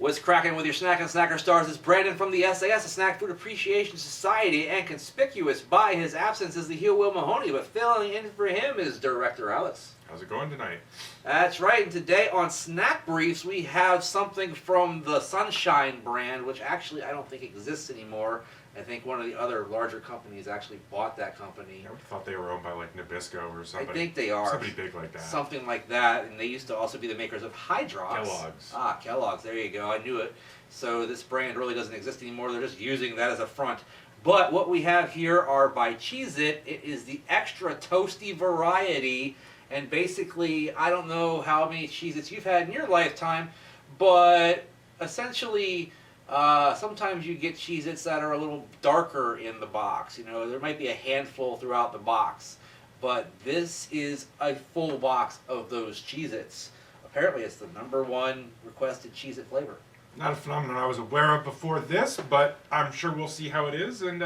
What's cracking with your snack and snacker stars? It's Brandon from the SAS, the Snack Food Appreciation Society, and conspicuous by his absence is the heel Will Mahoney, but filling in for him is Director Alex. How's it going tonight? That's right, and today on Snack Briefs we have something from the Sunshine brand, which actually I don't think exists anymore. I think one of the other larger companies actually bought that company. I would have thought they were owned by like Nabisco or somebody. I think they are. Somebody big like that. Something like that, and they used to also be the makers of Hydrox. Kellogg's. Ah, Kellogg's, there you go, I knew it. So this brand really doesn't exist anymore, they're just using that as a front. But what we have here are by Cheez-It. It is the extra toasty variety, and basically, I don't know how many Cheez-Its you've had in your lifetime, but essentially, sometimes you get Cheez-Its that are a little darker in the box. You know, there might be a handful throughout the box, but this is a full box of those Cheez-Its. Apparently, it's the #1 requested Cheez-It flavor. Not a phenomenon I was aware of before this, but I'm sure we'll see how it is, and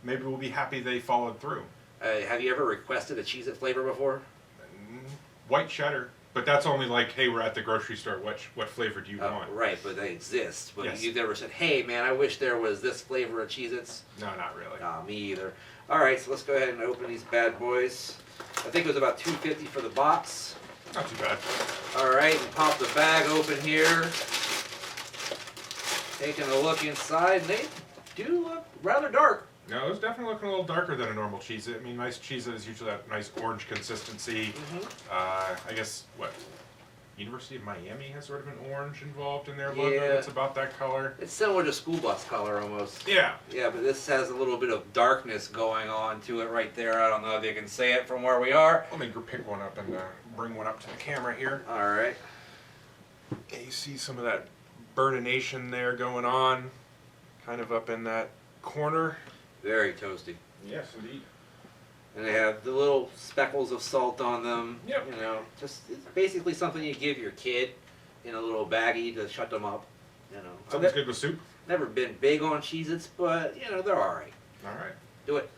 maybe we'll be happy they followed through. Have you ever requested a Cheez-It flavor before? White cheddar. But that's only like, hey, we're at the grocery store. What flavor do you want? Right, but they exist. But yes. You've never said, hey, man, I wish there was this flavor of Cheez-Its? No, not really. Me either. All right, so let's go ahead and open these bad boys. I think it was about $2.50 for the box. Not too bad. All right, and pop the bag open here. Taking a look inside, and they do look rather dark. No, it's definitely looking a little darker than a normal Cheez-It. I mean, nice Cheez-It is usually that nice orange consistency. Mm-hmm. I guess, University of Miami has sort of an orange involved in their logo. It's about that color. It's similar to school bus color almost. Yeah. Yeah, but this has a little bit of darkness going on to it right there. I don't know if you can say it from where we are. Let me pick one up and bring one up to the camera here. All right. Yeah, you see some of that burnination there going on, kind of up in that corner. Very toasty. Yes, indeed. And they have the little speckles of salt on them. Yep. You know, just it's basically something you give your kid in a little baggie to shut them up. You know. Something's good with soup. Never been big on Cheez-Its, but you know they're all right. All right. Do it.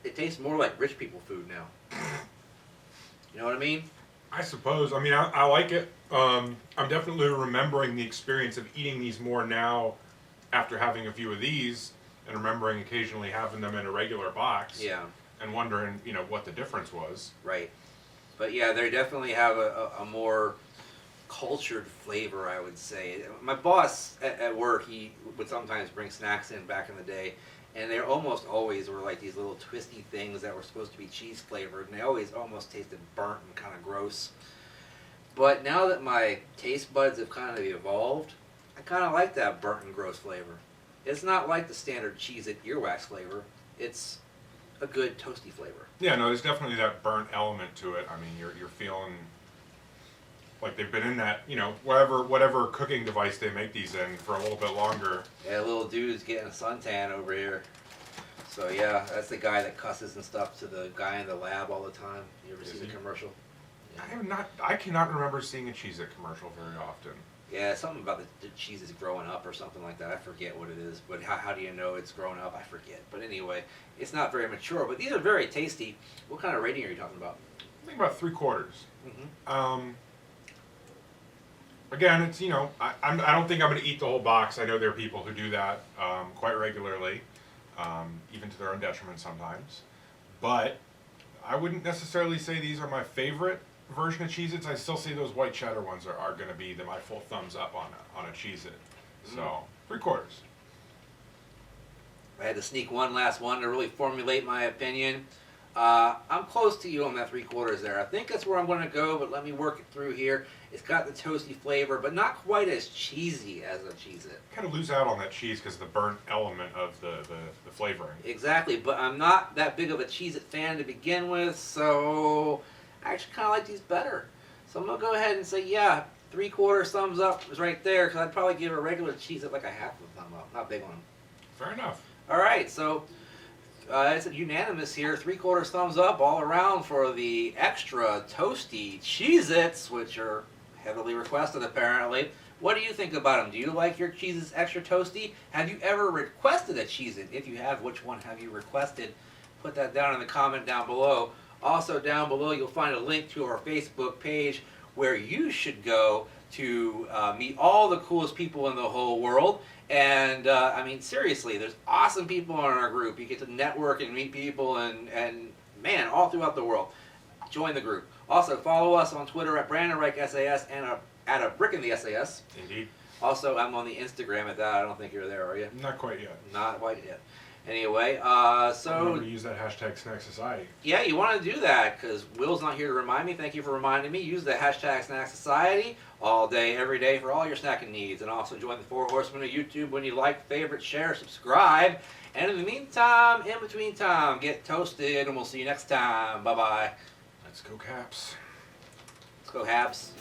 It tastes more like rich people food now. You know what I mean? I suppose. I mean, I like it. I'm definitely remembering the experience of eating these more now after having a few of these, and remembering occasionally having them in a regular box. Yeah. And wondering, what the difference was. Right. But yeah, they definitely have a more cultured flavor, I would say. My boss at work, he would sometimes bring snacks in back in the day, and they almost always were like these little twisty things that were supposed to be cheese flavored, and they always almost tasted burnt and kind of gross. But now that my taste buds have kind of evolved, I kind of like that burnt and gross flavor. It's not like the standard Cheez-It earwax flavor. It's a good toasty flavor. Yeah, no, there's definitely that burnt element to it. I mean, you're feeling like they've been in that, whatever cooking device they make these in for a little bit longer. Yeah, little dude's getting a suntan over here. So yeah, that's the guy that cusses and stuff to the guy in the lab all the time. You ever see the commercial? Yeah. I cannot remember seeing a Cheez-It commercial very often. Yeah, something about the cheese is growing up or something like that. I forget what it is, but how do you know it's growing up? I forget. But anyway, it's not very mature, but these are very tasty. What kind of rating are you talking about? I think about 3/4. Mm-hmm. Again, it's, I don't think I'm going to eat the whole box. I know there are people who do that quite regularly, even to their own detriment sometimes. But I wouldn't necessarily say these are my favorite version of Cheez-Its. I still say those white cheddar ones are going to be my full thumbs up on a Cheez-It. So, 3/4. I had to sneak one last one to really formulate my opinion. I'm close to you on that 3/4 there. I think that's where I'm going to go, but let me work it through here. It's got the toasty flavor, but not quite as cheesy as a Cheez-It. Kind of lose out on that cheese because of the burnt element of the flavoring. Exactly, but I'm not that big of a Cheez-It fan to begin with, so I actually kind of like these better. So I'm going to go ahead and say, yeah, 3/4 thumbs up is right there, because I'd probably give a regular Cheez-It like a half of a thumb up. Not a big one. Fair enough. All right, so it's unanimous here. 3/4 thumbs up all around for the extra toasty Cheez-Its, which are heavily requested apparently. What do you think about them? Do you like your Cheez-Its extra toasty? Have you ever requested a Cheez-It? If you have, which one have you requested? Put that down in the comment down below. Also down below you'll find a link to our Facebook page where you should go to meet all the coolest people in the whole world. And I mean, seriously, there's awesome people in our group. You get to network and meet people, and man, all throughout the world. Join the group. Also, follow us on Twitter at Brandon Reich SAS and at a Brick in the SAS. Indeed. Also, I'm on the Instagram at that. I don't think you're there, are you? Not quite yet. Not quite yet. Anyway, so remember to use that hashtag SnackSociety. yeah, you want to do that because Will's not here to remind me. Thank you for reminding me. Use the hashtag SnackSociety all day, every day for all your snacking needs, and also join the Four Horsemen of YouTube when you like, favorite, share, subscribe. And in the meantime, in between time, get toasted, and we'll see you next time. Bye bye. Let's go Caps. Let's go Habs.